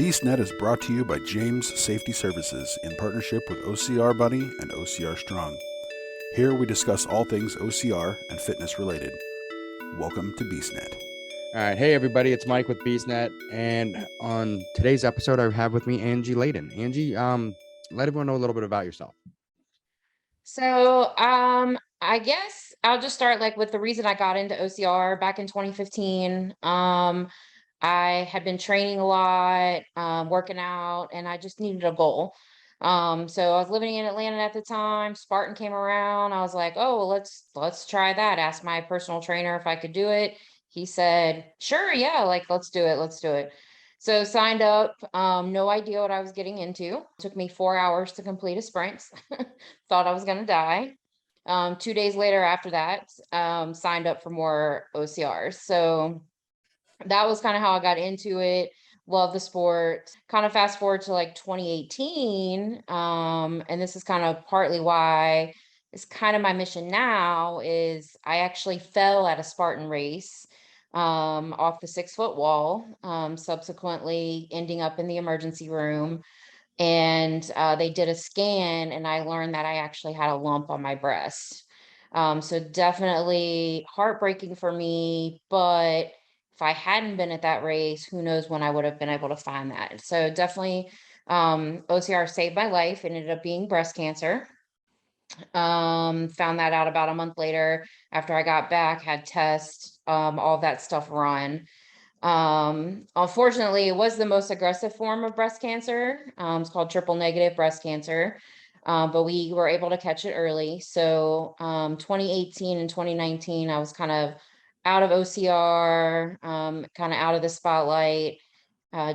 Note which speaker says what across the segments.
Speaker 1: BeastNet is brought to you by James Safety Services in partnership with OCR Buddy and OCR Strong. Here we discuss all things OCR and fitness related. Welcome to BeastNet.
Speaker 2: All right. Hey, everybody. It's Mike with BeastNet. And on today's episode, I have with me Anji Layden. Anji, let everyone know a little bit about yourself.
Speaker 3: So, I guess I'll just start with the reason I got into OCR back in 2015. I had been training a lot, working out, and I just needed a goal. So I was living in Atlanta at the time. Spartan came around. I was like, oh, well, let's try that. Asked my personal trainer if I could do it. He said, sure, yeah, let's do it. Let's do it. So signed up, no idea what I was getting into. Took me 4 hours to complete a sprint. Thought I was gonna die. 2 days later after that, signed up for more OCRs. So that was kind of how I got into it. Love the sport. Kind of fast forward to 2018. And this is kind of partly why it's kind of my mission now is I actually fell at a Spartan race off the 6 foot wall, subsequently ending up in the emergency room. And they did a scan and I learned that I actually had a lump on my breast. So definitely heartbreaking for me, but if I hadn't been at that race, who knows when I would have been able to find that. So definitely OCR saved my life. It ended up being breast cancer. Found that out about a month later after I got back, had tests, all that stuff run. Unfortunately, it was the most aggressive form of breast cancer. It's called triple negative breast cancer. But we were able to catch it early. So 2018 and 2019, I was kind of out of OCR, kind of out of the spotlight,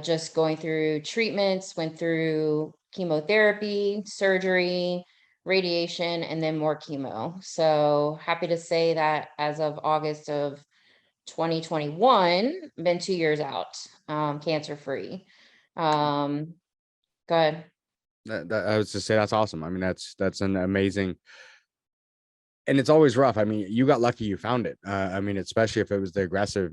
Speaker 3: just going through treatments, went through chemotherapy, surgery, radiation, and then more chemo. So happy to say that as of August of 2021, been 2 years out, cancer free. Go ahead.
Speaker 2: I was just say that's awesome. I mean, that's an amazing, and it's always rough. I mean, you got lucky you found it. I mean, especially if it was the aggressive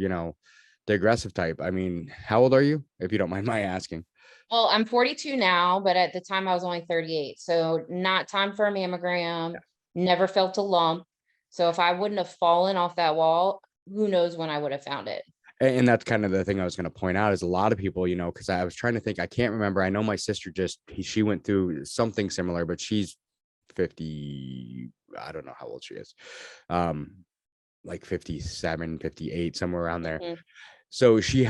Speaker 2: type. I mean, how old are you, if you don't mind my asking?
Speaker 3: Well, I'm 42 now, but at the time I was only 38. So not time for a mammogram, never felt a lump. So if I wouldn't have fallen off that wall, who knows when I would have found it.
Speaker 2: And that's kind of the thing I was going to point out is a lot of people, because I was trying to think, I can't remember. I know my sister she went through something similar, but she's 50. I don't know how old she is. Like 57, 58, somewhere around there.
Speaker 3: Mhm.
Speaker 2: So she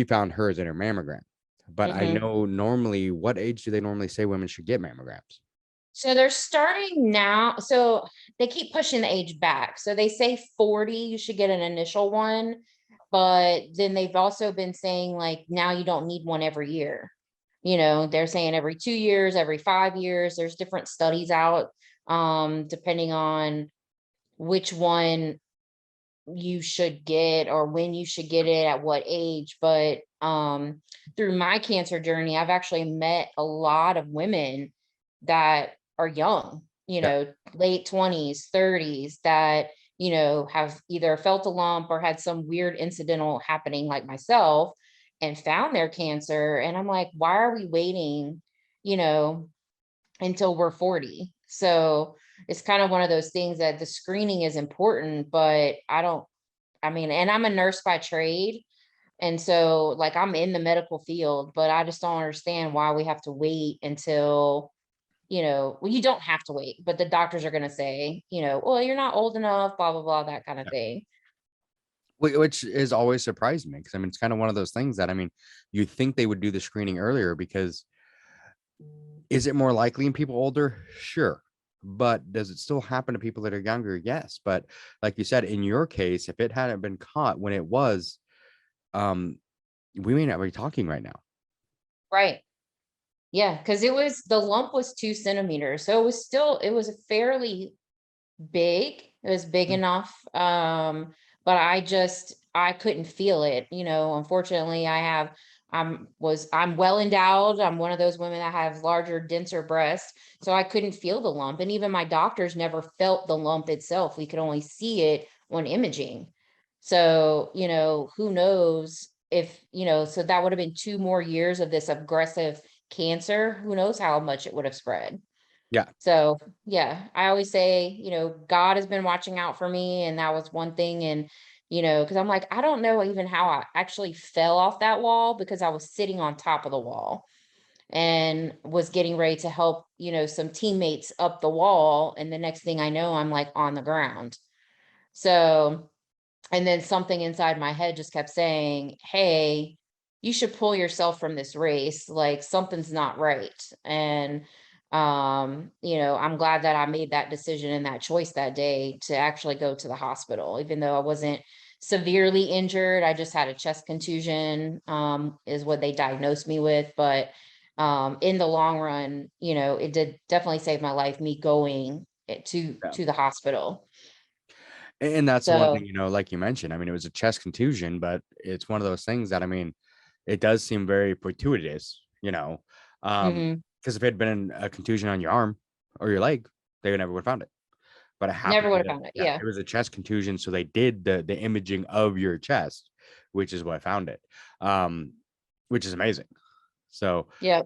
Speaker 2: found hers in her mammogram. But I
Speaker 3: Mhm.
Speaker 2: know normally, what age do they normally say women should get mammograms?
Speaker 3: So they're starting now. So they keep pushing the age back. So they say 40, you should get an initial one. But then they've also been saying now you don't need one every year. They're saying every 2 years, every 5 years. There's different studies out, depending on which one you should get or when you should get it at what age. But through my cancer journey, I've actually met a lot of women that are young,
Speaker 2: Yeah.
Speaker 3: late 20s, 30s, that have either felt a lump or had some weird incidental happening like myself and found their cancer. And I'm like, why are we waiting you know until we're 40? So it's kind of one of those things that the screening is important, but I mean, and I'm a nurse by trade. And so I'm in the medical field, but I just don't understand why we have to wait until, well, you don't have to wait, but the doctors are going to say, well, you're not old enough, blah, blah, blah, that kind of thing.
Speaker 2: Which is always surprising me because I mean, it's kind of one of those things that, I mean, you think they would do the screening earlier because is it more likely in people older? Sure. But does it still happen to people that are younger? Yes. But like you said, in your case, if it hadn't been caught when it was, we may not be talking right now.
Speaker 3: Right. Yeah. Cause the lump was 2 centimeters. So it was fairly big. It was big enough. But I couldn't feel it. Unfortunately I'm well endowed. I'm one of those women that have larger, denser breasts. So I couldn't feel the lump. And even my doctors never felt the lump itself. We could only see it on imaging. So, who knows if, you know, so that would have been 2 more years of this aggressive cancer. Who knows how much it would have spread.
Speaker 2: Yeah.
Speaker 3: So yeah, I always say, you know, God has been watching out for me, and that was one thing. And, you know, because I'm like, I don't know even how I actually fell off that wall, because I was sitting on top of the wall and was getting ready to help, you know, some teammates up the wall. And the next thing I know, I'm like on the ground. So, and then something inside my head just kept saying, hey, you should pull yourself from this race. Like something's not right. And, you know, I'm glad that I made that decision and that choice that day to actually go to the hospital, even though I wasn't severely injured. I just had a chest contusion, is what they diagnosed me with. But in the long run, you know, it did definitely save my life, me going
Speaker 2: Yeah.
Speaker 3: to the hospital.
Speaker 2: And that's the one
Speaker 3: So
Speaker 2: thing, like you mentioned, I mean, it was a chest contusion, but it's one of those things that, I mean, it does seem very fortuitous,
Speaker 3: mhm,
Speaker 2: because if it had been a contusion on your arm or your leg, they never would have found it. But it
Speaker 3: never
Speaker 2: happened
Speaker 3: would
Speaker 2: to
Speaker 3: have
Speaker 2: be,
Speaker 3: found it.
Speaker 2: yeah,
Speaker 3: Yeah.
Speaker 2: it was a chest contusion. So they did the imaging of your chest, which is what found it, um, which is amazing. So
Speaker 3: Yeah.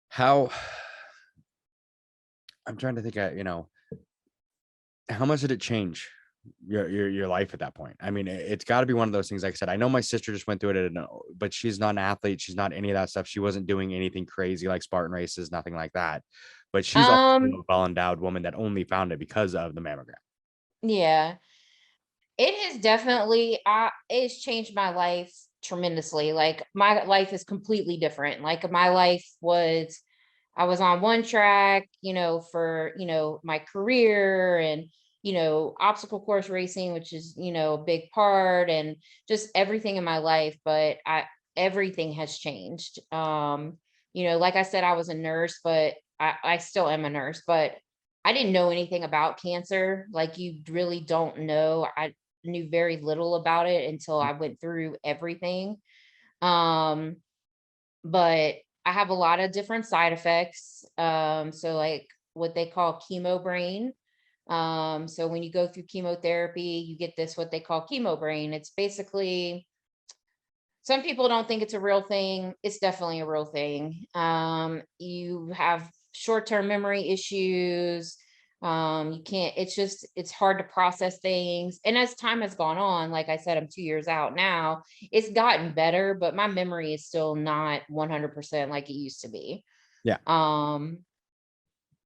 Speaker 2: how, I'm trying to think, how much did it change your life at that point? I mean, it's got to be one of those things. Like I said, I know my sister just went through it, but she's not an athlete. She's not any of that stuff. She wasn't doing anything crazy like Spartan races, nothing like that. But she's also a
Speaker 3: Um,
Speaker 2: well-endowed woman that only found it because of the mammogram.
Speaker 3: yeah. It has definitely it's changed my life tremendously. Like my life is completely different. Like my life was, I was on one track, you know, for, you know, my career and, you know, obstacle course racing, which is, you know, a big part, and just everything in my life. But everything has changed. You know, like I said, I was a nurse, but I still am a nurse, but I didn't know anything about cancer. Like you really don't know. I knew very little about it until I went through everything. Um, but I have a lot of different side effects. So like what they call chemo brain. So when you go through chemotherapy, you get this what they call chemo brain. It's basically, some people don't think it's a real thing. It's definitely a real thing. You have short-term memory issues. You can't, it's just, it's hard to process things. And as time has gone on, like I said, I'm 2 years out now, it's gotten better, but my memory is still not 100% like it used to be.
Speaker 2: Yeah.
Speaker 3: Um,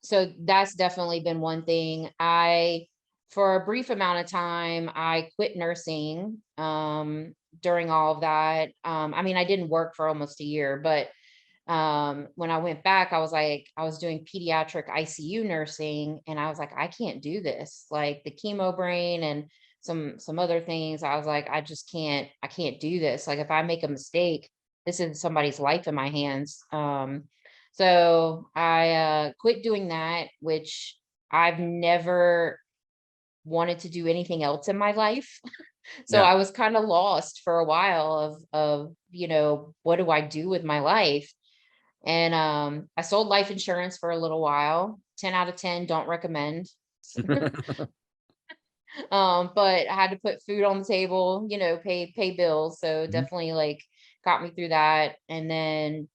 Speaker 3: so that's definitely been one thing. For a brief amount of time, I quit nursing during all of that. I mean, I didn't work for almost a year, but when I went back, I was like, I was doing pediatric ICU nursing, and I was like, I can't do this. Like the chemo brain and some other things, I was like, I can't do this. Like if I make a mistake, this is somebody's life in my hands. So I quit doing that, which I've never wanted to do anything else in my life. So
Speaker 2: Yeah.
Speaker 3: I was kind of lost for a while of, you know, what do I do with my life? And I sold life insurance for a little while. 10 out of 10, don't recommend. But I had to put food on the table, you know, pay bills. So
Speaker 2: Mhm.
Speaker 3: definitely like got me through that. And then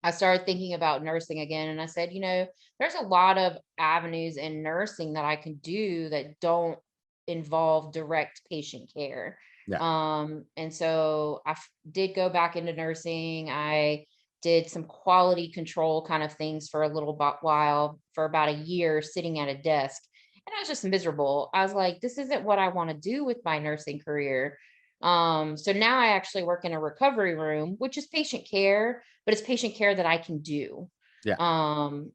Speaker 3: I started thinking about nursing again, and I said, you know, there's a lot of avenues in nursing that I can do that don't involve direct patient care.
Speaker 2: Yeah.
Speaker 3: And so did go back into nursing. I did some quality control kind of things for a little while, for about a year, sitting at a desk. And I was just miserable. I was like, this isn't what I want to do with my nursing career. So now I actually work in a recovery room, which is patient care, but it's patient care that I can do.
Speaker 2: Yeah.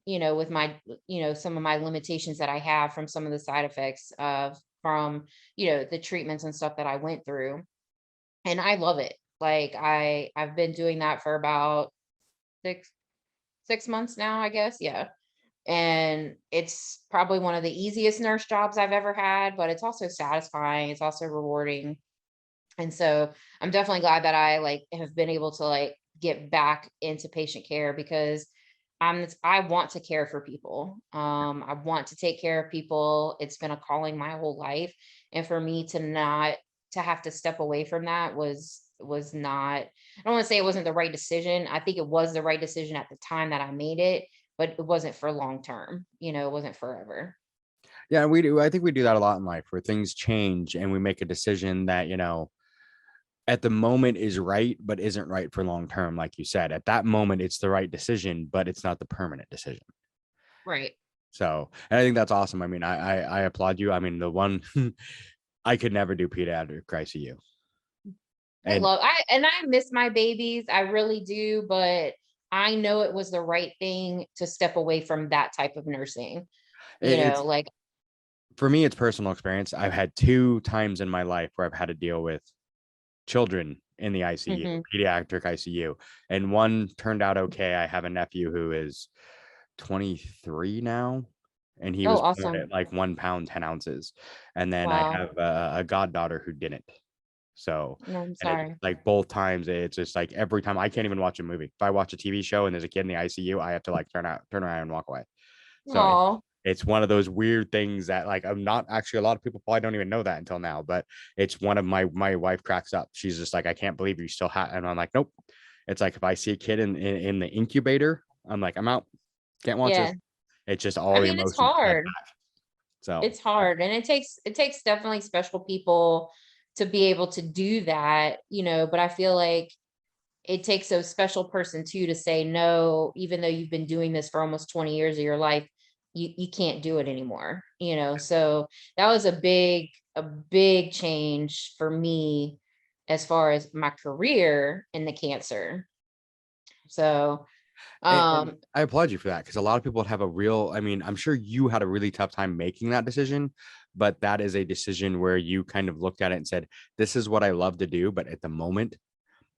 Speaker 3: You know, with my, you know, some of my limitations that I have from some of the side effects of from, you know, the treatments and stuff that I went through. And I love it. Like I've been doing that for about six 6 months now, I guess. Yeah. And it's probably one of the easiest nurse jobs I've ever had, but it's also satisfying. It's also rewarding. And so I'm definitely glad that I like have been able to like get back into patient care, because I want to care for people. I want to take care of people. It's been a calling my whole life. And for me to not to have to step away from that was was not, I don't want to say it wasn't the right decision. I think it was the right decision at the time that I made it, but it wasn't for long term, it wasn't forever.
Speaker 2: Yeah, we do. I think we do that a lot in life where things change and we make a decision that, at the moment is right, but isn't right for long term. Like you said, at that moment, it's the right decision, but it's not the permanent decision.
Speaker 3: Right.
Speaker 2: So, and I think that's awesome. I mean, I applaud you. I mean, the one I could never do pediatric ICU. And
Speaker 3: I miss my babies. I really do, but I know it was the right thing to step away from that type of nursing.
Speaker 2: it's
Speaker 3: Like,
Speaker 2: for me, it's personal experience. I've had 2 times in my life where I've had to deal with children in the ICU,
Speaker 3: mhm.
Speaker 2: pediatric ICU, and one turned out okay. I have a nephew who is 23 now, and he
Speaker 3: Oh,
Speaker 2: was born
Speaker 3: awesome.
Speaker 2: at like 1 pound 10 ounces, and then I
Speaker 3: Wow.
Speaker 2: have a goddaughter who didn't. So,
Speaker 3: No, I'm
Speaker 2: and it's
Speaker 3: sorry.
Speaker 2: like both times, it's just like every time I can't even watch a movie. If I watch a TV show and there's a kid in the ICU, I have to like turn around and walk away. So
Speaker 3: Oh,
Speaker 2: it's one of those weird things that like I'm not actually, a lot of people probably don't even know that until now, but it's one of my wife cracks up. She's just like, I can't believe you still have, and I'm like, nope. It's like if I see a kid in the incubator, I'm like, I'm out. Can't watch
Speaker 3: yeah.
Speaker 2: this. It's just
Speaker 3: I
Speaker 2: all the
Speaker 3: mean, it's
Speaker 2: emotions flood
Speaker 3: hard.
Speaker 2: back. So
Speaker 3: It's hard, and it takes definitely special people to be able to do that, but I feel like it takes a special person too to say no, even though you've been doing this for almost 20 years of your life, you can't do it anymore, so that was a big change for me as far as my career in the cancer. So
Speaker 2: and
Speaker 3: um
Speaker 2: I applaud you for that because a lot of people would have a real, I mean, I'm sure you had a really tough time making that decision, but that is a decision where you kind of looked at it and said, this is what I love to do, but at the moment,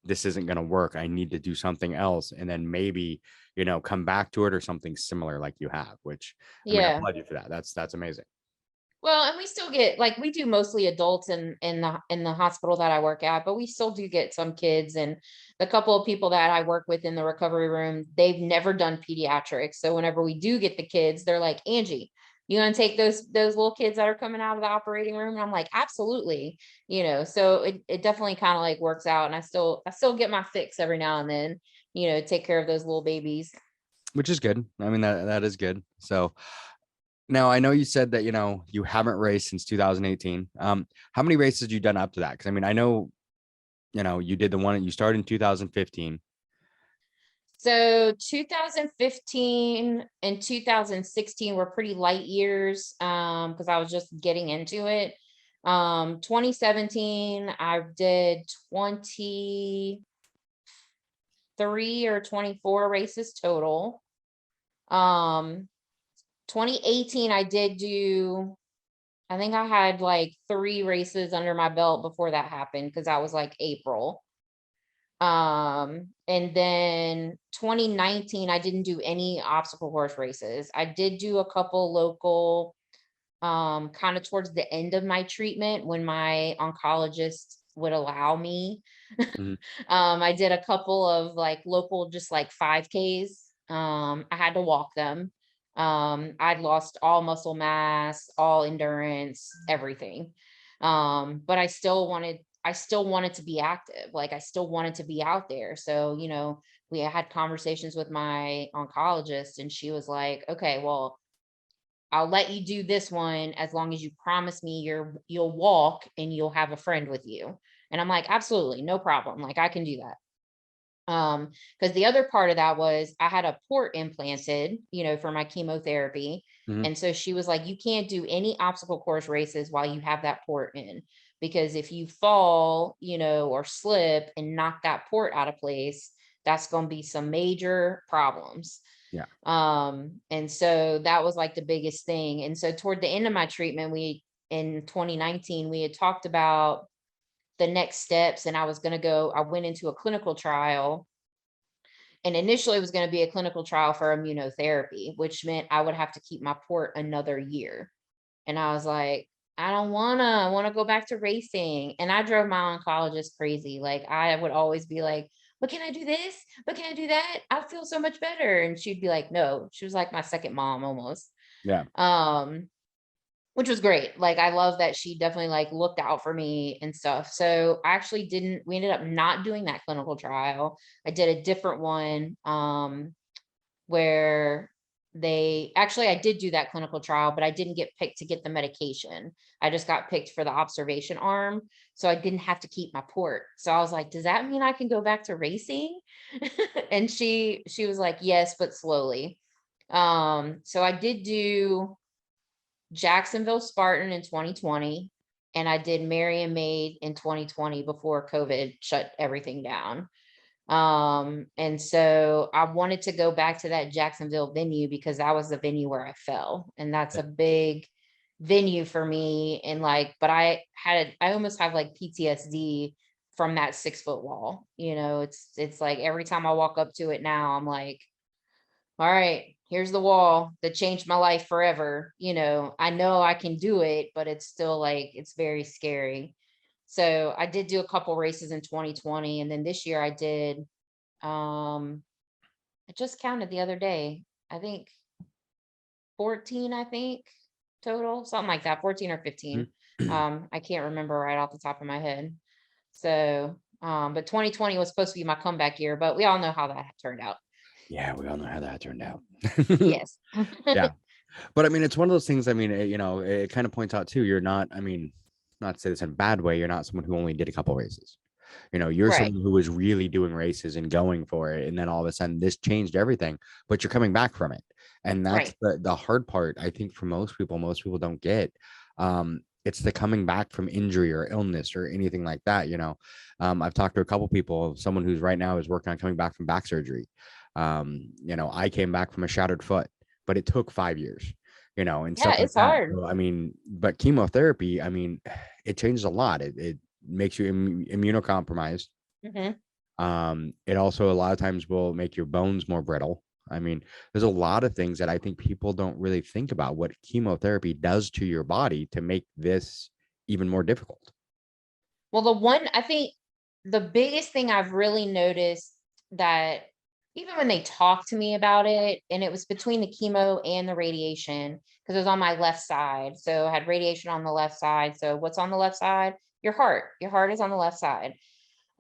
Speaker 2: this isn't going to work. I need to do something else. And then maybe, come back to it or something similar like you have, which I mean, I
Speaker 3: yeah.
Speaker 2: applaud you for that. That's amazing.
Speaker 3: Well, and we still get, like, we do mostly adults in the hospital that I work at, but we still do get some kids, and the couple of people that I work with in the recovery room, they've never done pediatrics. So whenever we do get the kids, they're like, Angie, you gonna take those little kids that are coming out of the operating room? And I'm like, absolutely. So it definitely kind of like works out. And I still get my fix every now and then, take care of those little babies.
Speaker 2: Which is good. I mean, that is good. So now I know you said that, you haven't raced since 2018. How many races have you done up to that? Because I mean, I know, you did the one that you started in 2015.
Speaker 3: So 2015 and 2016 were pretty light years because I was just getting into it. 2017 I did 23 or 24 races total. Um 2018 I think I had like 3 races under my belt before that happened because that was like April. And then 2019, I didn't do any obstacle course races. I did do a couple local, kind of towards the end of my treatment when my oncologist would allow me.
Speaker 2: Mhm.
Speaker 3: I did a couple of like local, just like 5Ks. I had to walk them. I'd lost all muscle mass, all endurance, everything. But I still wanted to be active. Like I still wanted to be out there. So, we had conversations with my oncologist and she was like, okay, well, I'll let you do this one as long as you promise me you'll walk and you'll have a friend with you. And I'm like, absolutely, no problem. Like I can do that. Because the other part of that was I had a port implanted, for my chemotherapy.
Speaker 2: Mhm.
Speaker 3: And so she was like, you can't do any obstacle course races while you have that port in. Because if you fall, or slip and knock that port out of place, that's going to be some major problems.
Speaker 2: Yeah.
Speaker 3: And so that was like the biggest thing. And so toward the end of my treatment, in 2019, we had talked about the next steps, and I went into a clinical trial, and initially it was going to be a clinical trial for immunotherapy, which meant I would have to keep my port another year. And I was like, I want to go back to racing. And I drove my oncologist crazy. Like I would always be like, but can I do this? But can I do that? I feel so much better. And she'd be like, no. She was like my second mom almost.
Speaker 2: Yeah.
Speaker 3: Um, which was great. Like, I love that she definitely like looked out for me and stuff. So I actually we ended up not doing that clinical trial. I did a different one, where I did do that clinical trial, but I didn't get picked to get the medication. I just got picked for the observation arm. So I didn't have to keep my port. So I was like, does that mean I can go back to racing? And she was like, yes, but slowly. So I did do Jacksonville Spartan in 2020, and I did Marion Maid in 2020 before COVID shut everything down. And so I wanted to go back to that Jacksonville venue because that was the venue where I fell. And that's a big venue for me. And like, but I almost have like PTSD from that 6 foot wall. It's like every time I walk up to it now, I'm like, all right, here's the wall that changed my life forever. I know I can do it, but it's still like, it's very scary. So I did do a couple races in 2020. And then this year I did, I just counted the other day, I think 14, I think total, something like that, 14 or 15. I can't remember right off the top of my head. So, but 2020 was supposed to be my comeback year, but we all know how that turned out.
Speaker 2: Yeah, we all know how that turned out.
Speaker 3: Yes.
Speaker 2: Yeah. But I mean, it's one of those things. I mean, it kind of points out too, you're not, I mean, not to say this in a bad way, you're not someone who only did a couple races. You're
Speaker 3: Right.
Speaker 2: someone who was really doing races and going for it. And then all of a sudden this changed everything, but you're coming back from it. And that's
Speaker 3: Right.
Speaker 2: the hard part, I think, for most people don't get. It's the coming back from injury or illness or anything like that. I've talked to a couple people, someone who's right now is working on coming back from back surgery. I came back from a shattered foot, but it took 5 years, and
Speaker 3: Yeah,
Speaker 2: stuff like
Speaker 3: it's
Speaker 2: that.
Speaker 3: hard.
Speaker 2: So, I mean, but chemotherapy, I mean, it changes a lot. It makes you immunocompromised.
Speaker 3: Mhm.
Speaker 2: It also a lot of times will make your bones more brittle. I mean, there's a lot of things that I think people don't really think about what chemotherapy does to your body to make this even more difficult.
Speaker 3: Well, I think the biggest thing I've really noticed, that even when they talk to me about it, and it was between the chemo and the radiation, because it was on my left side. So I had radiation on the left side. So what's on the left side? Your heart. Your heart is on the left side.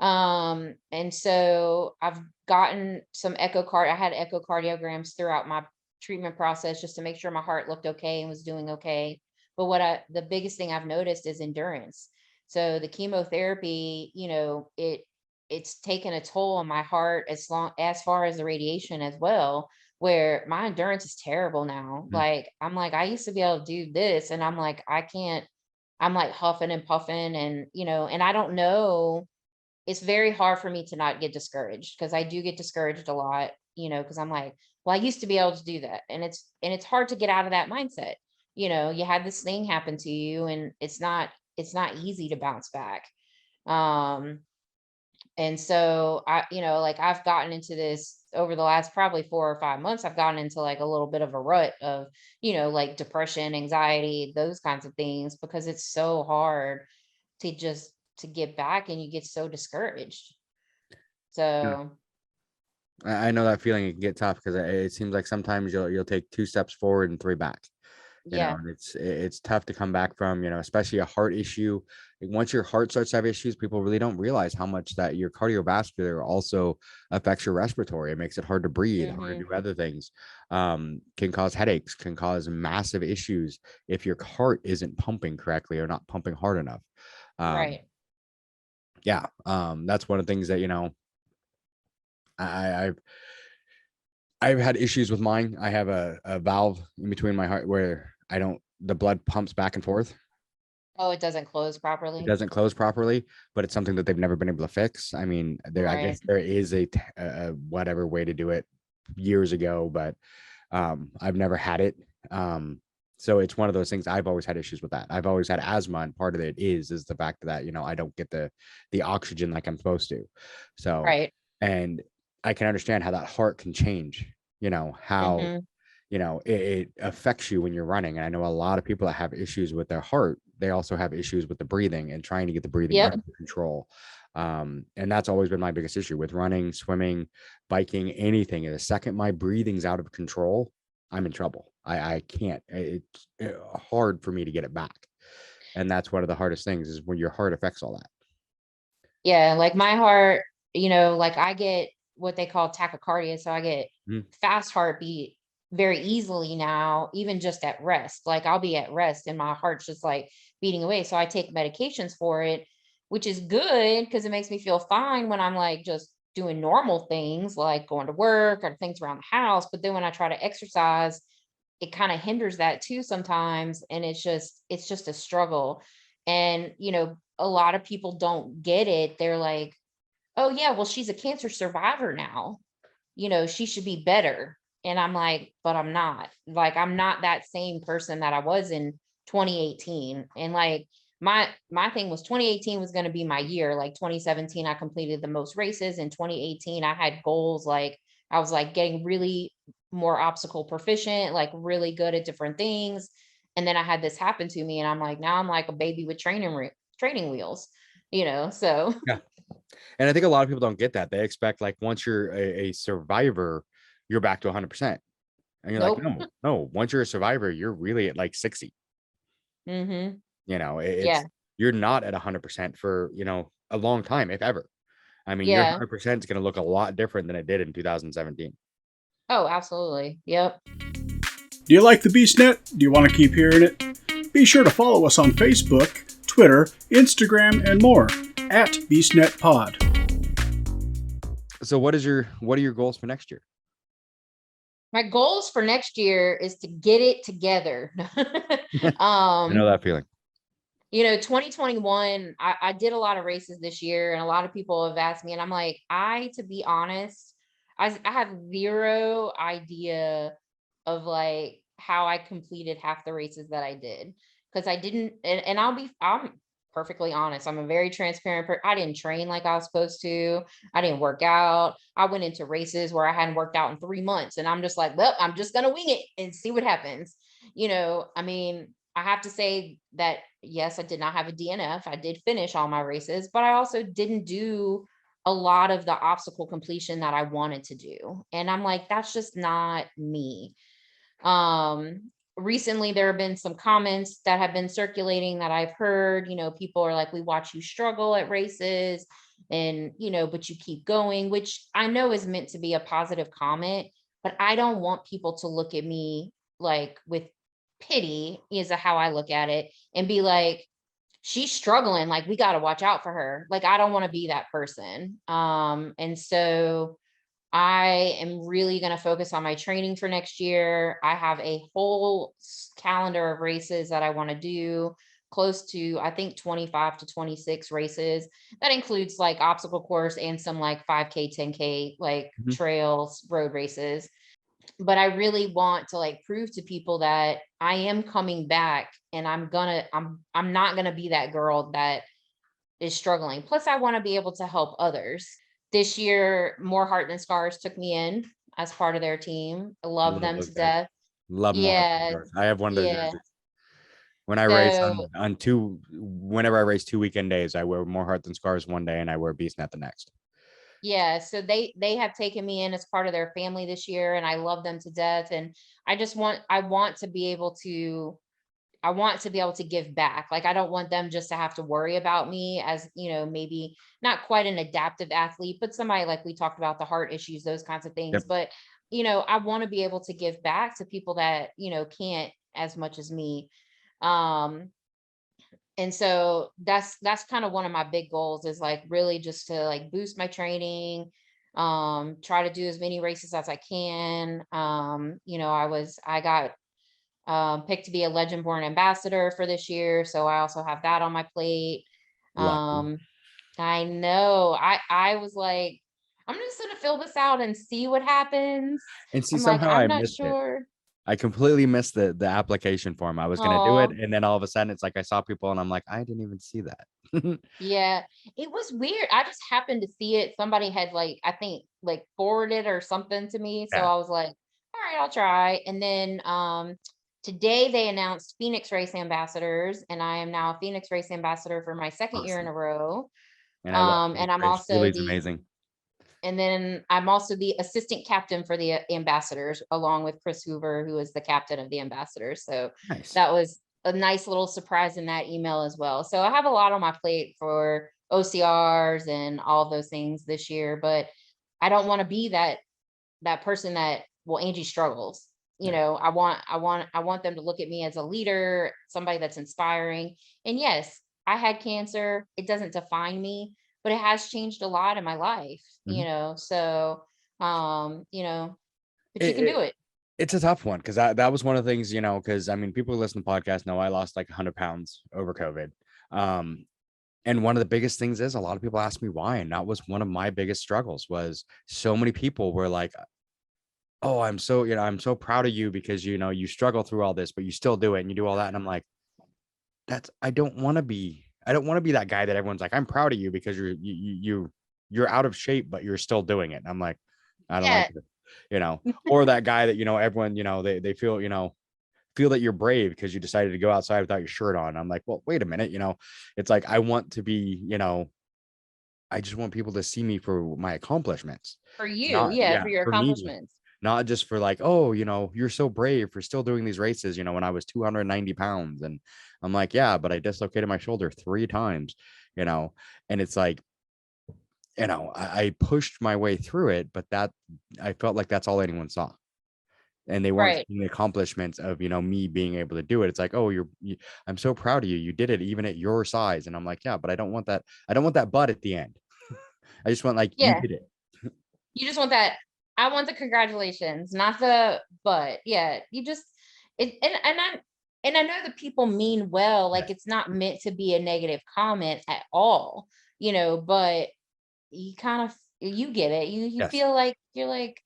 Speaker 3: And so I've gotten some I had echocardiograms throughout my treatment process just to make sure my heart looked okay and was doing okay. But the biggest thing I've noticed is endurance. So the chemotherapy, it's taken a toll on my heart as far as the radiation as well, where my endurance is terrible now.
Speaker 2: Mm.
Speaker 3: Like, I'm like, I used to be able to do this, and I'm like, I can't. I'm like huffing and puffing, and and I don't know, it's very hard for me to not get discouraged, because I do get discouraged a lot, because I'm like, well, I used to be able to do that. And it's hard to get out of that mindset. You had this thing happen to you, and it's not easy to bounce back. Um, and so like, I've gotten into this over the last probably 4 or 5 months. I've gotten into like a little bit of a rut of, like depression, anxiety, those kinds of things, because it's so hard to get back, and you get so discouraged.
Speaker 2: Yeah.
Speaker 3: So
Speaker 2: I know that feeling. It can get tough because it seems like sometimes you'll take 2 steps forward and 3 back.
Speaker 3: yeah.
Speaker 2: And it's tough to come back from, especially a heart issue. Once your heart starts to have issues, people really don't realize how much that your cardiovascular also affects your respiratory. It makes it hard to breathe, hard to
Speaker 3: Hmm.
Speaker 2: do other things. Can cause headaches, can cause massive issues if your heart isn't pumping correctly or not pumping hard enough. Um,
Speaker 3: Right.
Speaker 2: yeah, that's one of the things that I, I've had issues with mine. I have a valve in between my heart where the blood pumps back and forth.
Speaker 3: Oh, it doesn't close
Speaker 2: It
Speaker 3: properly.
Speaker 2: doesn't close properly, but it's something that they've never been able to fix. I mean, I
Speaker 3: Right.
Speaker 2: guess there is a whatever way to do it years ago, but I've never had it. So it's one of those things. I've always had issues with that. I've always had asthma, and part of it is the fact that I don't get the oxygen like I'm supposed to. So,
Speaker 3: Right.
Speaker 2: and I can understand how that heart can change. How
Speaker 3: Hmm.
Speaker 2: it affects you when you're running. And I know a lot of people that have issues with their heart, they also have issues with the breathing and trying to get the breathing
Speaker 3: Yep.
Speaker 2: under control. And that's always been my biggest issue with running, swimming, biking, anything. And the second my breathing's out of control, I'm in trouble. I can't. It's hard for me to get it back. And that's one of the hardest things is when your heart affects all that.
Speaker 3: Yeah, like my heart, like I get what they call tachycardia. So I get
Speaker 2: Mhm.
Speaker 3: fast heartbeat very easily now, even just at rest. Like I'll be at rest and my heart's just like beating away. So I take medications for it, which is good because it makes me feel fine when I'm like just doing normal things like going to work or things around the house. But then when I try to exercise, it kind of hinders that too sometimes. And it's just a struggle. And, a lot of people don't get it. They're like, oh yeah, well, she's a cancer survivor now. She should be better. And I'm like, but I'm not. Like, I'm not that same person that I was in 2018. And like my thing was 2018 was going to be my year. Like 2017, I completed the most races. In 2018, I had goals like I was like getting really more obstacle proficient, like really good at different things. And then I had this happen to me, and I'm like, now I'm like a baby with training wheels, so
Speaker 2: Yeah. And I think a lot of people don't get that. They expect like once you're a survivor, you're back to 100%. And you're like,
Speaker 3: nope.
Speaker 2: no. Once you're a survivor, you're really at like 60.
Speaker 3: Mm-hmm.
Speaker 2: It's
Speaker 3: Yeah.
Speaker 2: you're not at 100% for a long time, if ever. I mean, your
Speaker 3: Yeah.
Speaker 2: 100% is going to look a lot different than it did in 2017.
Speaker 3: Oh, absolutely. Yep.
Speaker 1: Do you like the BeastNet? Do you want to keep hearing it? Be sure to follow us on Facebook, Twitter, Instagram, and more at beastnetpod.
Speaker 2: So what are your goals for next year?
Speaker 3: My goals for next year is to get it together.
Speaker 2: I know
Speaker 3: um,
Speaker 2: that feeling.
Speaker 3: 2021, I did a lot of races this year, and a lot of people have asked me, and I'm like, to be honest, I have zero idea of like how I completed half the races that I did. Because I didn't, and I'm perfectly honest. I'm a very transparent person. I didn't train like I was supposed to. I didn't work out. I went into races where I hadn't worked out in 3 months, and I'm just like, well, I'm just gonna wing it and see what happens. I mean, I have to say that yes, I did not have a DNF. I did finish all my races, but I also didn't do a lot of the obstacle completion that I wanted to do. And I'm like, that's just not me. Recently there have been some comments that have been circulating that I've heard. People are like, we watch you struggle at races, and but you keep going, which I know is meant to be a positive comment, but I don't want people to look at me like with pity, is how I look at it, and be like, she's struggling, like we got to watch out for her. Like, I don't want to be that person. And so I am really going to focus on my training for next year. I have a whole calendar of races that I want to do, close to, I think, 25 to 26 races. That includes like obstacle course and some like 5K, 10K, like
Speaker 2: Mhm.
Speaker 3: trails, road races. But I really want to like prove to people that I am coming back, and I'm not going to be that girl that is struggling. Plus, I want to be able to help others. This year, More Heart Than Scars took me in as part of their team. I love
Speaker 2: Love
Speaker 3: them
Speaker 2: those
Speaker 3: to
Speaker 2: guys.
Speaker 3: death.
Speaker 2: Love more Hearts than
Speaker 3: Yeah,
Speaker 2: Stars. I have one of their
Speaker 3: yeah.
Speaker 2: jerseys. When I race
Speaker 3: So
Speaker 2: on two, whenever I race 2 weekend days, I wear more Heart Than Scars one day and I wear BeastNet the next.
Speaker 3: yeah, so they have taken me in as part of their family this year, and I love them to death. And I want to be able to give back. Like, I don't want them just to have to worry about me as, maybe not quite an adaptive athlete, but somebody like we talked about, the heart issues, those kinds of things.
Speaker 2: Yep.
Speaker 3: But, I want to be able to give back to people that, can't as much as me. Um, and so that's kind of one of my big goals, is like really just to like boost my training, try to do as many races as I can. I got picked to be a Legendborne Ambassador for this year, so I also have that on my plate.
Speaker 2: Lucky.
Speaker 3: Um, I know. I was like, I'm just gonna fill this out and see what happens.
Speaker 2: And see,
Speaker 3: I'm like,
Speaker 2: somehow I
Speaker 3: I'm not
Speaker 2: missed it.
Speaker 3: sure.
Speaker 2: I completely missed the application form. I was gonna do it,
Speaker 3: Oh,
Speaker 2: and then all of a sudden it's like I saw people and I'm like, I didn't even see that.
Speaker 3: yeah. It was weird. I just happened to see it. Somebody had like, I think, like forwarded or something to me. So
Speaker 2: Yeah.
Speaker 3: I was like, all right, I'll try. And then today they announced Phoenix Race Ambassadors, and I am now a Phoenix Race Ambassador for my second year in
Speaker 2: Awesome.
Speaker 3: a row.
Speaker 2: And I love
Speaker 3: And
Speaker 2: Phoenix
Speaker 3: I'm
Speaker 2: Race.
Speaker 3: also
Speaker 2: Julie's
Speaker 3: the
Speaker 2: amazing.
Speaker 3: And then I'm also the assistant captain for the ambassadors, along with Chris Hoover, who is the captain of the ambassadors. So
Speaker 2: Nice.
Speaker 3: that was a nice little surprise in that email as well. So I have a lot on my plate for OCRs and all those things this year, but I don't want to be that person that, well, Angie struggles. I want them to look at me as a leader, somebody that's inspiring. And yes, I had cancer. It doesn't define me, but it has changed a lot in my life, so but you can do it.
Speaker 2: It's a tough one because that was one of the things, because I mean, people who listen to the podcast know I lost like 100 pounds over COVID. And one of the biggest things is a lot of people ask me why. And that was one of my biggest struggles, was so many people were like, oh, I'm so proud of you because, you struggle through all this, but you still do it and you do all that. And I'm like, I don't want to be that guy that everyone's like, I'm proud of you because you're out of shape, but you're still doing it. And I'm like, I don't like it, or that guy that, everyone, they feel that you're brave because you decided to go outside without your shirt on. I'm like, well, wait a minute, it's like, I want to be, I just want people to see me for my accomplishments.
Speaker 3: For you, for your accomplishments.
Speaker 2: Not just for like, oh, you're so brave for still doing these races, when I was 290 pounds. And I'm like, yeah, but I dislocated my shoulder 3 times, and it's like, I pushed my way through it, but that I felt like that's all anyone saw. And they weren't seeing the accomplishments of, me being able to do it. It's like, oh, I'm so proud of you. You did it even at your size. And I'm like, yeah, but I don't want that. I don't want that butt at the end. I just want like, you did it.
Speaker 3: You just want that. I want the congratulations, not the but. Yeah, you just and I know that people mean well, like it's not meant to be a negative comment at all, but you kind of you get it. You feel like you're like,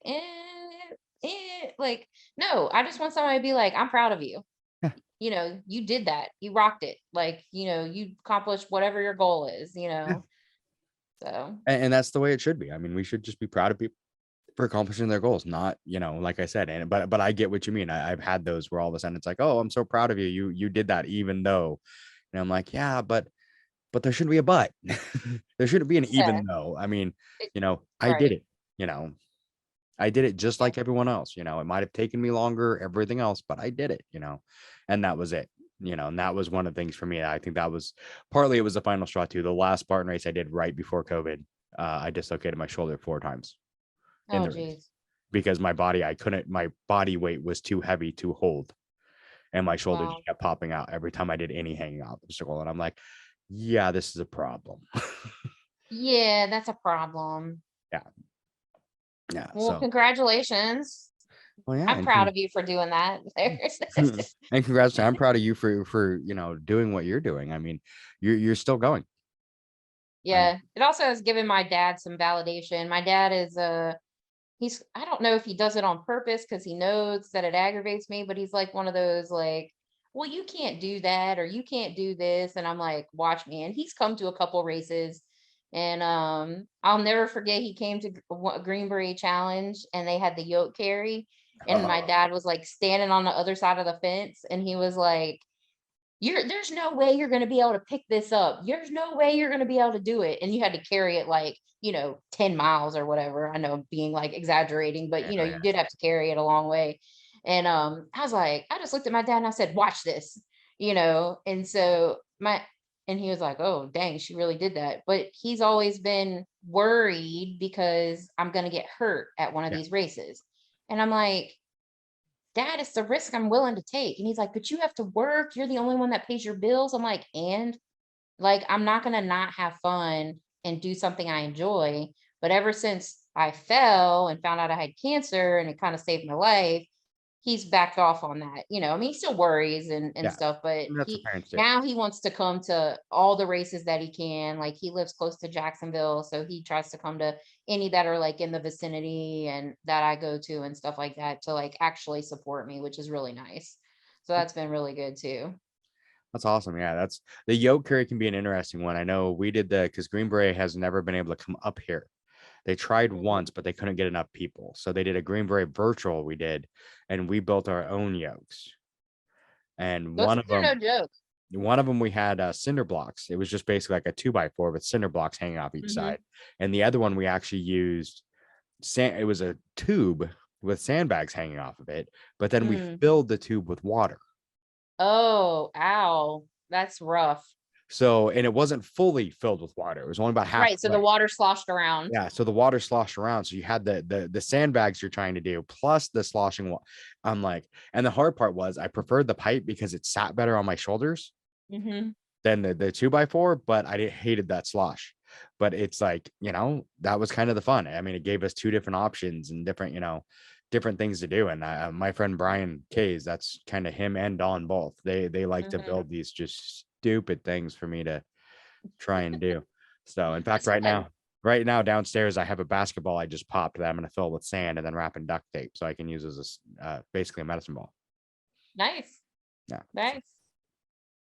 Speaker 3: like, no, I just want somebody to be like, I'm proud of you. You did that. You rocked it. Like, you accomplished whatever your goal is, So
Speaker 2: and that's the way it should be. I mean, we should just be proud of people for accomplishing their goals, not, like I said, but I get what you mean. I've had those where all of a sudden it's like, oh, I'm so proud of you. You did that, even though, and I'm like, yeah, but there shouldn't be a but. There shouldn't be an even though. I mean, I did it, I did it just like everyone else, it might have taken me longer, everything else, but I did it, and that was it, and that was one of the things for me. I think that was partly, it was the final straw too. The last Spartan race I did right before COVID, I dislocated my shoulder 4 times. In the race, because my body weight was too heavy to hold, and my shoulder just kept popping out every time I did any hanging obstacle. And I'm like, yeah, this is a problem.
Speaker 3: Yeah, that's a problem.
Speaker 2: Yeah.
Speaker 3: Well, congratulations.
Speaker 2: Well, yeah,
Speaker 3: I'm proud of you for doing that.
Speaker 2: And congrats. I'm proud of you for doing what you're doing. I mean, you're still going.
Speaker 3: Yeah. It also has given my dad some validation. My dad is I don't know if he does it on purpose because he knows that it aggravates me, but he's like one of those like, well, you can't do that or you can't do this. And I'm like, watch me. And he's come to a couple races, and I'll never forget, he came to a Green Beret Challenge and they had the yoke carry, and my dad was like standing on the other side of the fence, and he was like, there's no way you're going to be able to pick this up. There's no way you're going to be able to do it. And you had to carry it like, 10 miles or whatever. I know, being like exaggerating, but you did have to carry it a long way. And I was like, I just looked at my dad and I said, watch this, and so and he was like, oh, dang, she really did that. But he's always been worried because I'm going to get hurt at one of these races. And I'm like, Dad, it's the risk I'm willing to take. And he's like, but you have to work. You're the only one that pays your bills. I'm like, and like, I'm not going to not have fun and do something I enjoy. But ever since I fell and found out I had cancer and it kind of saved my life, he's backed off on that. I mean, he still worries and stuff, but now he wants to come to all the races that he can. Like, he lives close to Jacksonville, so he tries to come to any that are like in the vicinity and that I go to and stuff like that to like actually support me, which is really nice. So that's been really good too.
Speaker 2: That's awesome. Yeah, that's the yoke carry can be an interesting one. I know we did because Green Beret has never been able to come up here. They tried once, but they couldn't get enough people. So they did a Green Beret virtual we did, and we built our own yokes. And one of them we had cinder blocks. It was just basically like a 2x4 with cinder blocks hanging off each side. And the other one we actually used sand. It was a tube with sandbags hanging off of it, but then we
Speaker 3: Mm.
Speaker 2: filled the tube with water.
Speaker 3: Oh, ow. That's rough.
Speaker 2: So, and it wasn't fully filled with water. It was only about half.
Speaker 3: Right. So the water sloshed around.
Speaker 2: Yeah. So the water sloshed around. So you had the sandbags you're trying to do plus the sloshing. I'm like, and the hard part was I preferred the pipe because it sat better on my shoulders
Speaker 3: Mm-hmm.
Speaker 2: than the 2x4, but I hated that slosh. But it's like, that was kind of the fun. I mean, it gave us two different options and different, different things to do. And my friend Brian Kays, that's kind of him and Don both. They like to build these just stupid things for me to try and do. So in fact,
Speaker 3: That's fun.
Speaker 2: right now downstairs, I have a basketball I just popped that I'm going to fill with sand and then wrap in duct tape so I can use as basically a medicine ball.
Speaker 3: Nice.
Speaker 2: Yeah.
Speaker 3: Nice.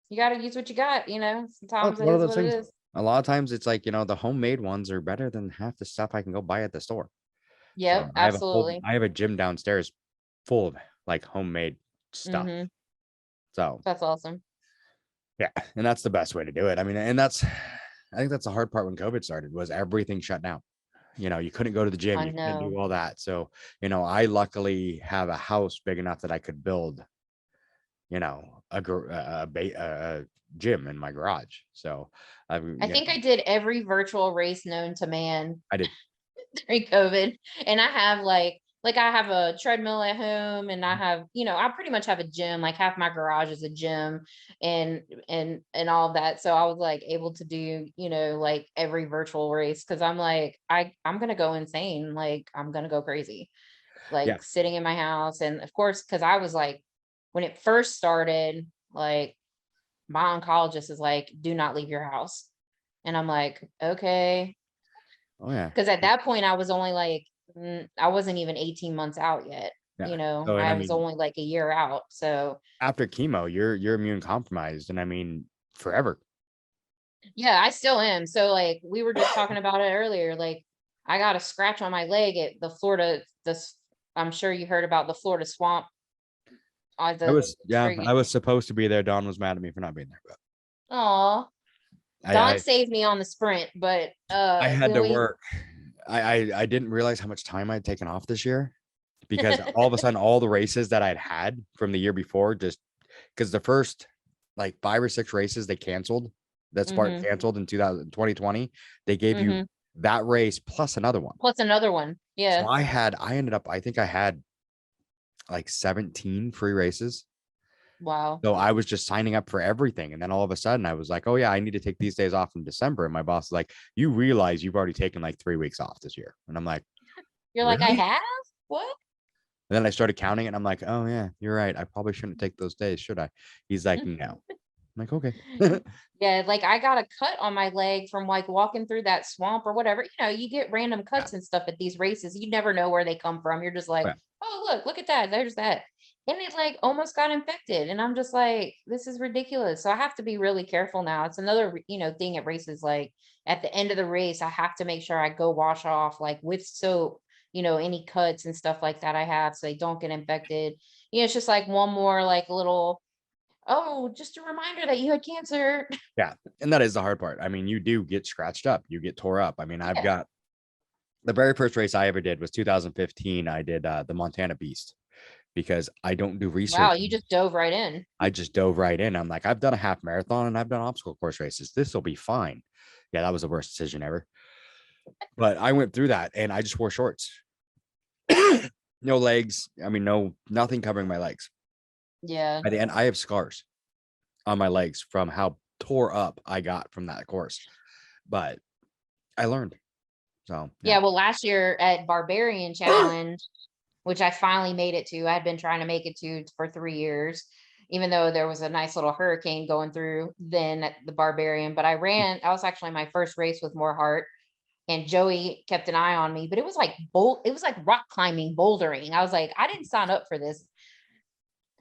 Speaker 3: You got to use what you got, sometimes
Speaker 2: It's
Speaker 3: it
Speaker 2: one of
Speaker 3: is
Speaker 2: those
Speaker 3: what it
Speaker 2: things.
Speaker 3: is.
Speaker 2: A lot of times it's like, the homemade ones are better than half the stuff I can go buy at the store.
Speaker 3: Yep,
Speaker 2: So
Speaker 3: absolutely.
Speaker 2: I have a gym downstairs full of like homemade stuff.
Speaker 3: Mm-hmm.
Speaker 2: So
Speaker 3: That's awesome.
Speaker 2: yeah, and that's the best way to do it. I mean, I think that's the hard part when COVID started was everything shut down. You couldn't go to the gym,
Speaker 3: I
Speaker 2: you couldn't do
Speaker 3: know.
Speaker 2: all that. So, I luckily have a house big enough that I could build, a gym in my garage. So
Speaker 3: I think I did every virtual race known to man
Speaker 2: I did.
Speaker 3: during COVID. And I have I have a treadmill at home and I have, I pretty much have a gym, like half my garage is a gym and all of that. So I was like able to do, like every virtual race because I'm like, I'm gonna go insane. Like I'm gonna go crazy.
Speaker 2: Yeah.
Speaker 3: Like sitting in my house. And of course, because I was like, when it first started, like my oncologist is like, do not leave your house. And I'm like, okay.
Speaker 2: Oh yeah.
Speaker 3: Because at that point, I was only like, I wasn't even 18 months out yet.
Speaker 2: Yeah. So, and I
Speaker 3: I was
Speaker 2: mean,
Speaker 3: only like a year out. So
Speaker 2: after chemo, you're immune compromised, and I mean, forever.
Speaker 3: yeah, I still am. So like we were just talking about it earlier. Like I got a scratch on my leg at the Florida, I'm sure you heard about the Florida swamp.
Speaker 2: I was supposed to be there. Dawn was mad at me for not being there, but
Speaker 3: Oh,
Speaker 2: I
Speaker 3: Don
Speaker 2: I,
Speaker 3: saved me on the sprint, but
Speaker 2: I had
Speaker 3: when
Speaker 2: to
Speaker 3: we
Speaker 2: work. I didn't realize how much time I'd taken off this year because all of a sudden all the races that I'd had from the year before, just because the first like 5 or 6 races they canceled, that Spartan
Speaker 3: hmm
Speaker 2: canceled in 2020, they gave you
Speaker 3: hmm
Speaker 2: that race plus another one.
Speaker 3: plus another one.
Speaker 2: So
Speaker 3: Yeah.
Speaker 2: I think I had like 17 free races.
Speaker 3: Wow.
Speaker 2: So I was just signing up for everything. And then all of a sudden I was like, oh yeah, I need to take these days off in December. And my boss is like, you realize you've already taken like 3 weeks off this year. And I'm like,
Speaker 3: You're like, I
Speaker 2: really?
Speaker 3: have? What?
Speaker 2: And then I started counting and I'm like, oh yeah, you're right. I probably shouldn't take those days, should I? He's like, no. I'm like, okay.
Speaker 3: Yeah, like I got a cut on my leg from like walking through that swamp or whatever. You get random
Speaker 2: Yeah.
Speaker 3: cuts and stuff at these races. You never know where they come from. You're just like,
Speaker 2: Yeah.
Speaker 3: oh, look at that. There's that. And it like almost got infected. And I'm just like, this is ridiculous. So I have to be really careful now. It's another, thing at races. Like at the end of the race, I have to make sure I go wash off like with soap, any cuts and stuff like that I have so they don't get infected. It's just like one more like little, oh, just a reminder that you had cancer.
Speaker 2: Yeah. And that is the hard part. I mean, you do get scratched up, you get tore up. I mean, I've
Speaker 3: Yeah.
Speaker 2: got the very first race I ever did was 2015. I did the Montana Beast because I don't do research.
Speaker 3: Wow, you just dove right in.
Speaker 2: I just dove right in. I'm like, I've done a half marathon and I've done obstacle course races. This will be fine. Yeah, that was the worst decision ever. But I went through that and I just wore shorts. No legs. I mean, nothing covering my legs.
Speaker 3: Yeah.
Speaker 2: By the end, I have scars on my legs from how tore up I got from that course. But I learned. So
Speaker 3: Yeah, well, last year at Barbarian Challenge, which I finally made it to, I'd been trying to make it to for 3 years, even though there was a nice little hurricane going through then at the Barbarian. But I was actually my first race with more heart, and Joey kept an eye on me, but it was like it was like rock climbing, bouldering. I was like, I didn't sign up for this.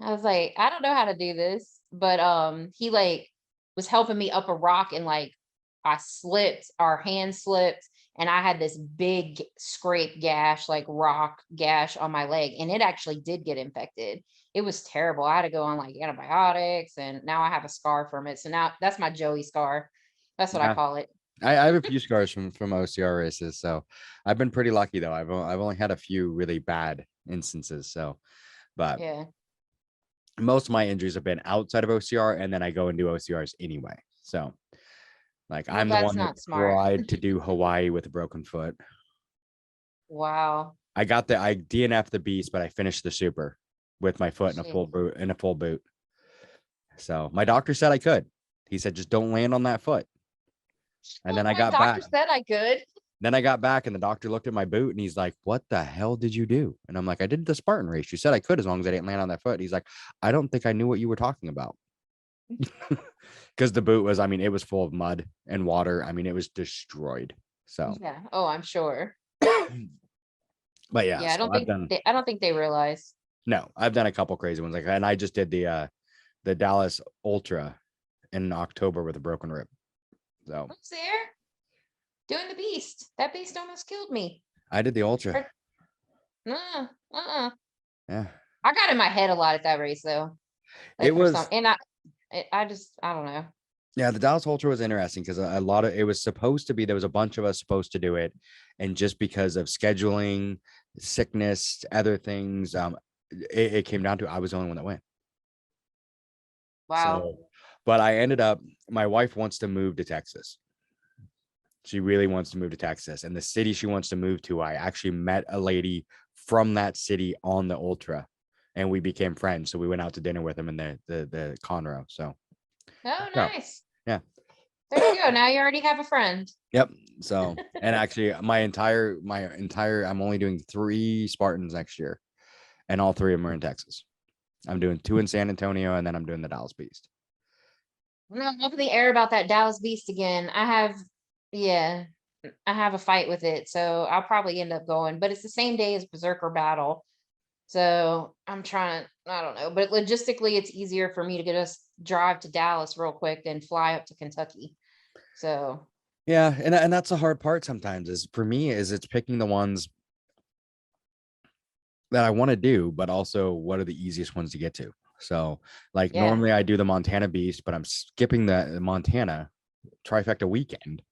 Speaker 3: I was like, I don't know how to do this. But he like was helping me up a rock and like I slipped, our hand slipped, and I had this big scrape gash, like rock gash on my leg. And it actually did get infected. It was terrible. I had to go on like antibiotics and now I have a scar from it. So now that's my Joey scar. That's what I
Speaker 2: yeah.
Speaker 3: call it.
Speaker 2: I have a few scars from OCR races, so I've been pretty lucky though. I've only had a few really bad instances. So, but
Speaker 3: Yeah.
Speaker 2: most of my injuries have been outside of OCR, and then I go and do OCRs anyway. So, like,
Speaker 3: Well,
Speaker 2: I'm the
Speaker 3: that's
Speaker 2: one that
Speaker 3: not smart.
Speaker 2: tried to do Hawaii with a broken foot.
Speaker 3: Wow.
Speaker 2: I DNF'd the beast, but I finished the super with my foot in a full
Speaker 3: Jeez.
Speaker 2: boot So my doctor said I could. He said, just don't land on that foot. And
Speaker 3: Well,
Speaker 2: then I
Speaker 3: my
Speaker 2: got
Speaker 3: doctor
Speaker 2: back.
Speaker 3: said I could.
Speaker 2: Then I got back and the doctor looked at my boot and he's like, what the hell did you do? And I'm like, I did the Spartan race. You said I could as long as I didn't land on that foot. He's like, I don't think I knew what you were talking about. Because the boot was, I mean, it was full of mud and water. I mean, it was destroyed. So,
Speaker 3: Yeah. Oh, I'm sure.
Speaker 2: but yeah,
Speaker 3: Yeah,
Speaker 2: so
Speaker 3: I don't think they realize.
Speaker 2: I've done a couple crazy ones like that. And I just did the Dallas Ultra in October with a broken rib. So
Speaker 3: I was there doing the beast. That beast almost killed me.
Speaker 2: I did the Ultra. Yeah.
Speaker 3: I got in my head a lot at that race though. Like
Speaker 2: It
Speaker 3: for some,
Speaker 2: was,
Speaker 3: and I don't know.
Speaker 2: yeah, the Dallas Ultra was interesting because a lot of it was supposed to be, there was a bunch of us supposed to do it. And just because of scheduling, sickness, other things, it came down to I was the only one that went.
Speaker 3: Wow.
Speaker 2: So, but I ended up, my wife wants to move to Texas. She really wants to move to Texas. And the city she wants to move to, I actually met a lady from that city on the Ultra and we became friends. So we went out to dinner with him in the Conroe. So,
Speaker 3: Oh,
Speaker 2: so
Speaker 3: nice.
Speaker 2: yeah.
Speaker 3: There you go. Now you already have a friend.
Speaker 2: Yep. So, and actually my entire, I'm only doing 3 Spartans next year and all 3 of them are in Texas. I'm doing 2 in San Antonio and then I'm doing the Dallas Beast.
Speaker 3: I'm up in the air about that Dallas Beast again. Yeah, I have a fight with it, so I'll probably end up going. But it's the same day as Berserker Battle, so I'm trying. I don't know, but logistically, it's easier for me to just drive to Dallas real quick than fly up to Kentucky. So
Speaker 2: Yeah, and that's the hard part sometimes is for me is it's picking the ones that I want to do, but also what are the easiest ones to get to. So like
Speaker 3: yeah,
Speaker 2: normally I do the Montana Beast, but I'm skipping the Montana trifecta weekend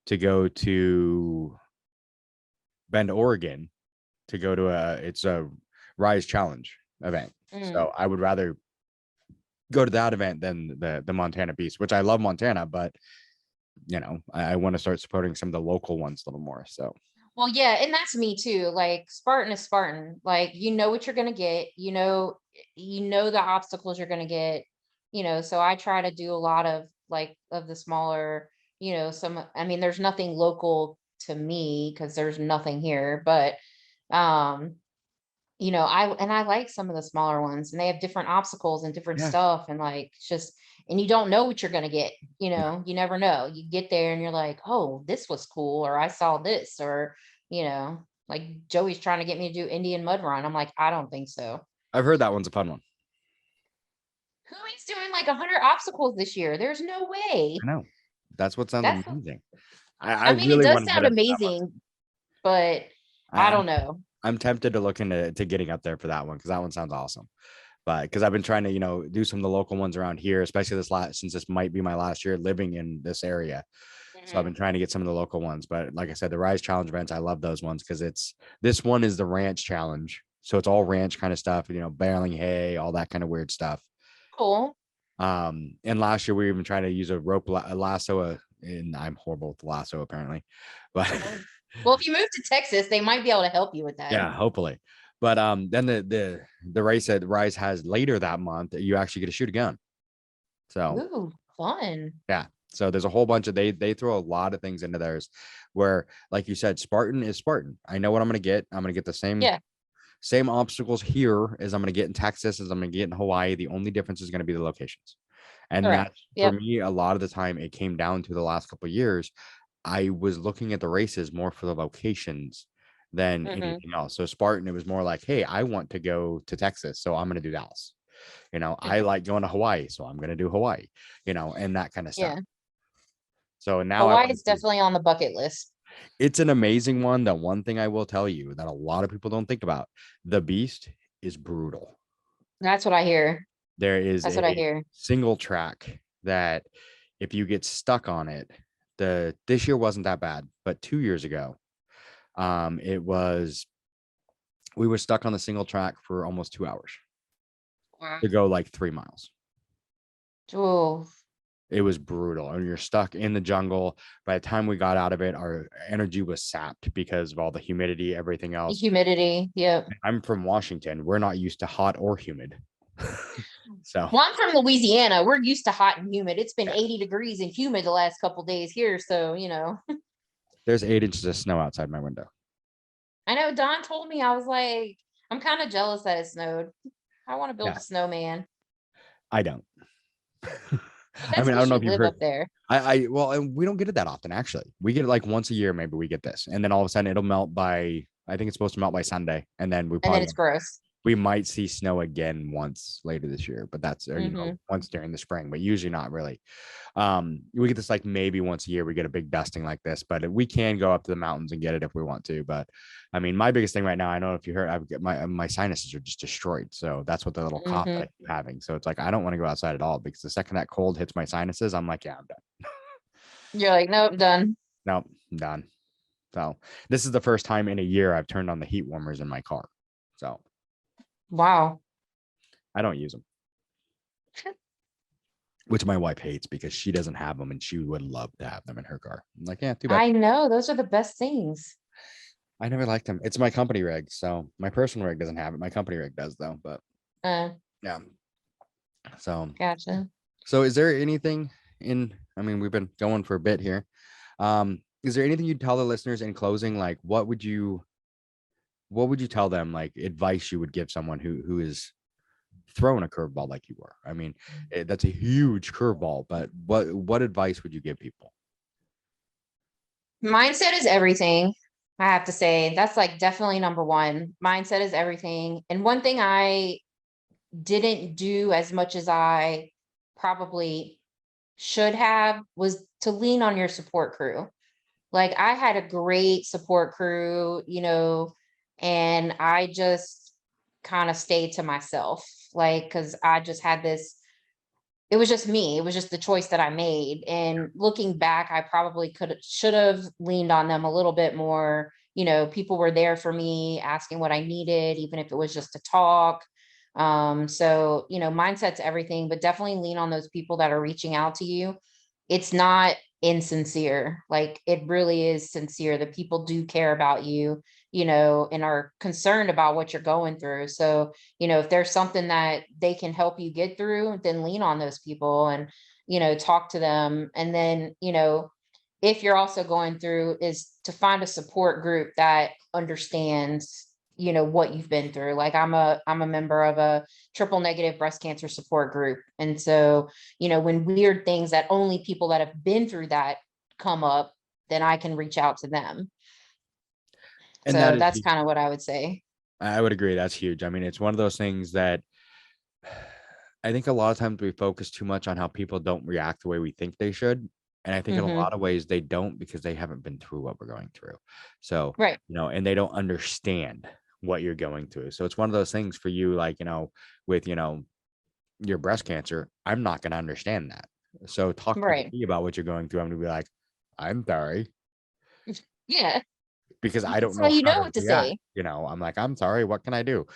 Speaker 2: to go to Bend, Oregon to go to it's a Rise Challenge event. So I would rather go to that event than the Montana Beast, which I love Montana, but I want to start supporting some of the local ones a little more. So
Speaker 3: well, yeah, and that's me too. Like Spartan is Spartan. Like you know what you're gonna get. You know the obstacles you're gonna get. So I try to do a lot of like of the smaller. Some. I mean, there's nothing local to me because there's nothing here. But um, I like some of the smaller ones, and they have different obstacles and different
Speaker 2: yeah,
Speaker 3: stuff, and like it's just. And you don't know what you're gonna get.
Speaker 2: no,
Speaker 3: You never know. You get there and you're like, oh, this was cool, or I saw this, or like Joey's trying to get me to do Indian mud run. I'm like, I don't think so.
Speaker 2: I've heard that one's a fun one.
Speaker 3: Who is doing like 100 obstacles this year? There's no way.
Speaker 2: I know. That's what sounds
Speaker 3: That's,
Speaker 2: amazing. I
Speaker 3: I mean, it
Speaker 2: really
Speaker 3: does
Speaker 2: want to get
Speaker 3: sound
Speaker 2: up to that one.
Speaker 3: amazing, but I don't know.
Speaker 2: I'm tempted to look into getting up there for that one because that one sounds awesome. But because I've been trying to, do some of the local ones around here, especially since this might be my last year living in this area. So I've been trying to get some of the local ones. But like I said, the Rise Challenge events, I love those ones because this one is the ranch challenge. So it's all ranch kind of stuff, baling hay, all that kind of weird stuff.
Speaker 3: Cool.
Speaker 2: And last year we were even trying to use a rope lasso, and I'm horrible with lasso apparently, but
Speaker 3: Well, if you move to Texas, they might be able to help you with that.
Speaker 2: yeah, hopefully. But then the race that Rise has later that month, you actually get to shoot a gun. So
Speaker 3: Ooh, fun.
Speaker 2: yeah. So there's a whole bunch of they throw a lot of things into theirs where, like you said, Spartan is Spartan. I know what I'm gonna get. I'm gonna get the same obstacles here as I'm gonna get in Texas, as I'm gonna get in Hawaii. The only difference is gonna be the locations. And
Speaker 3: Correct.
Speaker 2: that's for
Speaker 3: Yep.
Speaker 2: me, a lot of the time it came down to the last couple of years. I was looking at the races more for the locations than anything else. So Spartan, it was more like, hey, I want to go to Texas, so I'm going to do Dallas. I like going to Hawaii, so I'm going to do Hawaii, and that kind of stuff.
Speaker 3: Yeah.
Speaker 2: So now
Speaker 3: Hawaii is definitely on the bucket list.
Speaker 2: it's an amazing one. The one thing I will tell you that a lot of people don't think about, the Beast is brutal.
Speaker 3: That's what I hear.
Speaker 2: There is
Speaker 3: That's what I
Speaker 2: a
Speaker 3: hear.
Speaker 2: single track that if you get stuck on it, this year wasn't that bad, but 2 years ago, we were stuck on the single track for almost 2 hours
Speaker 3: Wow.
Speaker 2: to go like 3 miles.
Speaker 3: Oh,
Speaker 2: It was brutal. And you're stuck in the jungle. By the time we got out of it, our energy was sapped because of all the humidity, everything else.
Speaker 3: humidity. Yep.
Speaker 2: I'm from Washington. We're not used to hot or humid. So
Speaker 3: Well, I'm from Louisiana. We're used to hot and humid. It's been 80 degrees and humid the last couple days here. So,
Speaker 2: there's 8 inches of snow outside my window.
Speaker 3: I know Don told me, I was like, I'm kind of jealous that it snowed. I want to build a snowman.
Speaker 2: I don't.
Speaker 3: I don't know if you've heard up there.
Speaker 2: Well, and we don't get it that often, actually. We get it like once a year, maybe we get this. And then all of a sudden it'll melt by, I think it's supposed to melt by Sunday. And then
Speaker 3: it's gross.
Speaker 2: We might see snow again once later this year, but that's, once during the spring, but usually not really. We get this like maybe once a year, we get a big dusting like this, but we can go up to the mountains and get it if we want to. But I mean, my biggest thing right now, I don't know if you heard, I've got my sinuses are just destroyed. So that's what the little cough that I keep having. So it's like, I don't want to go outside at all because the second that cold hits my sinuses, I'm like, yeah, I'm done.
Speaker 3: You're like, nope, done.
Speaker 2: Nope, I'm done. So this is the first time in a year I've turned on the heat warmers in my car. So
Speaker 3: wow.
Speaker 2: I don't use them. Which my wife hates because she doesn't have them and she would love to have them in her car. I'm like, yeah, too bad.
Speaker 3: I know. Those are the best things.
Speaker 2: I never liked them. It's my company rig. So my personal rig doesn't have it. My company rig does though, but yeah. So
Speaker 3: gotcha.
Speaker 2: So is there anything we've been going for a bit here. Is there anything you'd tell the listeners in closing? Like, what would you tell them, like advice you would give someone who is throwing a curveball like you were? I mean, that's a huge curveball, but what advice would you give people?
Speaker 3: Mindset is everything. I have to say that's like definitely number one. Mindset is everything. And one thing I didn't do as much as I probably should have was to lean on your support crew. Like I had a great support crew, and I just kind of stayed to myself, like, because I just had this, it was just me. It was just the choice that I made. And looking back, I probably should have leaned on them a little bit more. People were there for me, asking what I needed, even if it was just to talk. So, mindset's everything, but definitely lean on those people that are reaching out to you. It's not insincere. Like it really is sincere. The people do care about you, and are concerned about what you're going through. So, if there's something that they can help you get through, then lean on those people and, talk to them. And then, if you're also going through, is to find a support group that understands, what you've been through. Like I'm a member of a triple negative breast cancer support group. And so, when weird things that only people that have been through that come up, then I can reach out to them. And so that's kind of what I would say.
Speaker 2: I would agree. That's huge. I mean, it's one of those things that I think a lot of times we focus too much on how people don't react the way we think they should. And I think in a lot of ways they don't, because they haven't been through what we're going through. So,
Speaker 3: right.
Speaker 2: And they don't understand what you're going through. So it's one of those things for you, like, with, your breast cancer, I'm not going to understand that. So talk to me about what you're going through. I'm going to be like, I'm sorry.
Speaker 3: Yeah.
Speaker 2: Because I don't
Speaker 3: know how what to say.
Speaker 2: I'm like, I'm sorry. What can I do?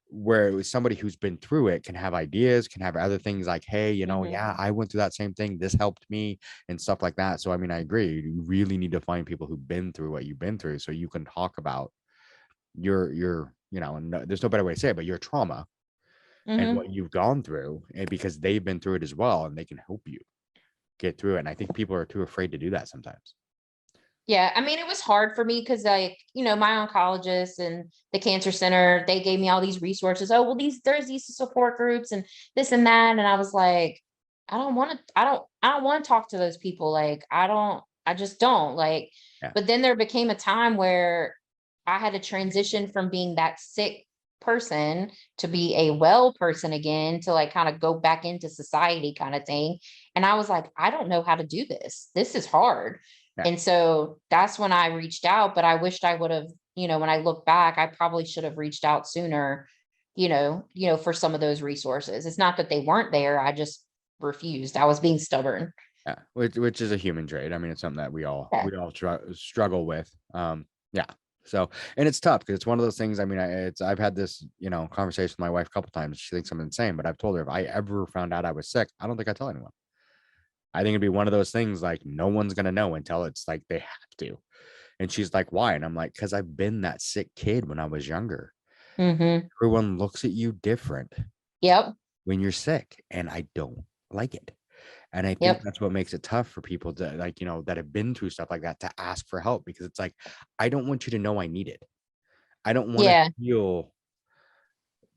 Speaker 2: Where somebody who's been through it can have ideas, can have other things like, hey, yeah, I went through that same thing. This helped me and stuff like that. So, I mean, I agree. You really need to find people who've been through what you've been through so you can talk about your and there's no better way to say it, but your trauma and what you've gone through, and because they've been through it as well, and they can help you get through it. And I think people are too afraid to do that sometimes.
Speaker 3: Yeah, I mean, it was hard for me because, like, my oncologist and the cancer center, they gave me all these resources. Oh, well, there's these support groups and this and that. And I was like, I don't want to talk to those people. Like, I just don't like, But then there became a time where I had to transition from being that sick person to be a well person again, to like kind of go back into society kind of thing. And I was like, I don't know how to do this. This is hard. And so that's when I reached out, but I wished I would have, when I look back, I probably should have reached out sooner, for some of those resources. It's not that they weren't there. I just refused. I was being stubborn.
Speaker 2: Yeah, which is a human trait. I mean, it's something that we all
Speaker 3: Yeah.
Speaker 2: struggle with. Yeah. So, and it's tough because it's one of those things. I mean, I've had this, conversation with my wife a couple times. She thinks I'm insane, but I've told her if I ever found out I was sick, I don't think I'd tell anyone. I think it'd be one of those things like no one's gonna know until it's like they have to. And she's like, why? And I'm like, because I've been that sick kid when I was younger.
Speaker 3: Mm-hmm.
Speaker 2: Everyone looks at you different
Speaker 3: Yep.
Speaker 2: when you're sick, and I don't like it. And I think
Speaker 3: Yep.
Speaker 2: that's what makes it tough for people to that have been through stuff like that to ask for help, because it's like, I don't want you to know I need it. I don't want to
Speaker 3: Yeah.
Speaker 2: feel,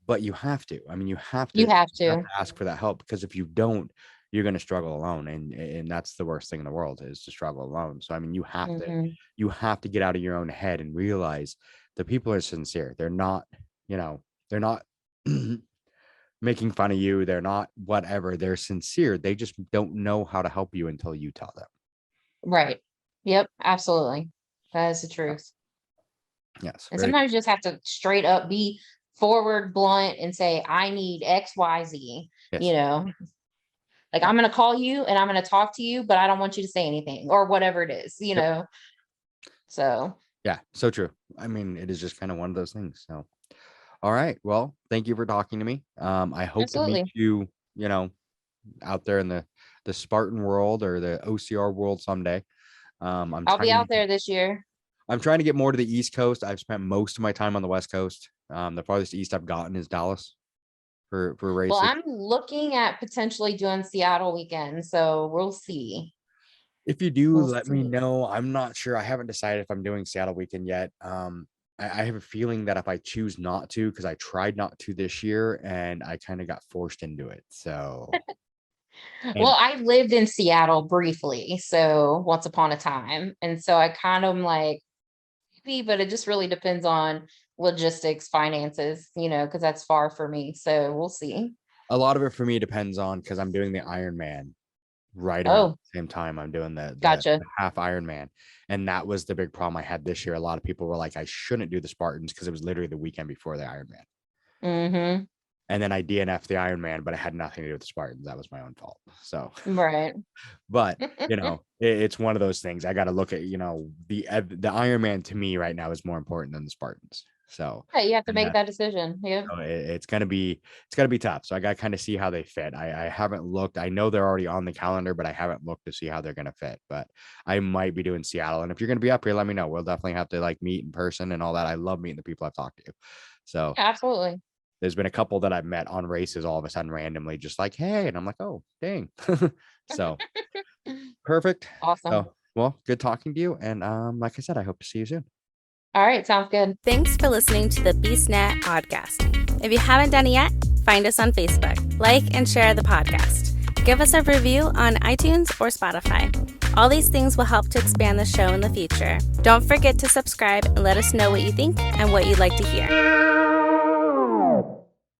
Speaker 2: but you have to. I mean, you have
Speaker 3: You
Speaker 2: to
Speaker 3: have to.
Speaker 2: ask for that help, because if you don't, you're going to struggle alone. And that's the worst thing in the world, is to struggle alone. So, I mean,
Speaker 3: Mm-hmm.
Speaker 2: you have to get out of your own head and realize the people are sincere. They're not, they're not making fun of you. They're not whatever. They're sincere. They just don't know how to help you until you tell them.
Speaker 3: Right. Yep. Absolutely. That is the truth.
Speaker 2: Yes.
Speaker 3: And
Speaker 2: Very,
Speaker 3: sometimes you just have to straight up be forward, blunt, and say, I need X, Y, Z.
Speaker 2: yes.
Speaker 3: Like, I'm going to call you and I'm going to talk to you, but I don't want you to say anything or whatever it is,
Speaker 2: Yep.
Speaker 3: So.
Speaker 2: Yeah. So true. I mean, it is just kind of one of those things. So, all right. Well, thank you for talking to me. I hope to meet
Speaker 3: Absolutely.
Speaker 2: you, out there in the Spartan world or the OCR world someday.
Speaker 3: I'll be out there this year.
Speaker 2: I'm trying to get more to the East Coast. I've spent most of my time on the West Coast. The farthest east I've gotten is Dallas for
Speaker 3: Well,
Speaker 2: races.
Speaker 3: I'm looking at potentially doing Seattle weekend, so we'll see.
Speaker 2: If you do,
Speaker 3: We'll
Speaker 2: let me
Speaker 3: see.
Speaker 2: know. I'm not sure. I haven't decided if I'm doing Seattle weekend yet. I have a feeling that if I choose not to, because I tried not to this year and I kind of got forced into it. So,
Speaker 3: Well,
Speaker 2: and
Speaker 3: I lived in Seattle briefly, so once upon a time. And so I kind of am like, maybe, but it just really depends on logistics, finances, because that's far for me. So we'll see.
Speaker 2: a lot of it for me depends on, because I'm doing the Ironman right around
Speaker 3: Oh,
Speaker 2: the same time I'm doing the
Speaker 3: gotcha.
Speaker 2: half Ironman. And that was the big problem I had this year. A lot of people were like, I shouldn't do the Spartans because it was literally the weekend before the Ironman.
Speaker 3: Mm-hmm.
Speaker 2: And then I DNF'd the Ironman, but it had nothing to do with the Spartans. That was my own fault. So,
Speaker 3: Right.
Speaker 2: but it's one of those things. I got to look at, the Ironman to me right now is more important than the Spartans. So,
Speaker 3: Yeah, you have to
Speaker 2: and
Speaker 3: make that decision. Yeah.
Speaker 2: so it's gonna be tough. So I got to kind of see how they fit. I haven't looked. I know they're already on the calendar, but I haven't looked to see how they're gonna fit. But I might be doing Seattle. And if you're gonna be up here, let me know. We'll definitely have to like meet in person and all that. I love meeting the people I've talked to. So
Speaker 3: Yeah, absolutely.
Speaker 2: there's been a couple that I've met on races all of a sudden randomly, just like, hey, and I'm like, oh, dang. So perfect.
Speaker 3: Awesome.
Speaker 2: So well, good talking to you. And like I said, I hope to see you soon.
Speaker 3: All right. Sounds good.
Speaker 4: Thanks for listening to the BeastNet podcast. If you haven't done it yet, find us on Facebook, like and share the podcast. Give us a review on iTunes or Spotify. All these things will help to expand the show in the future. Don't forget to subscribe and let us know what you think and what you'd like to hear.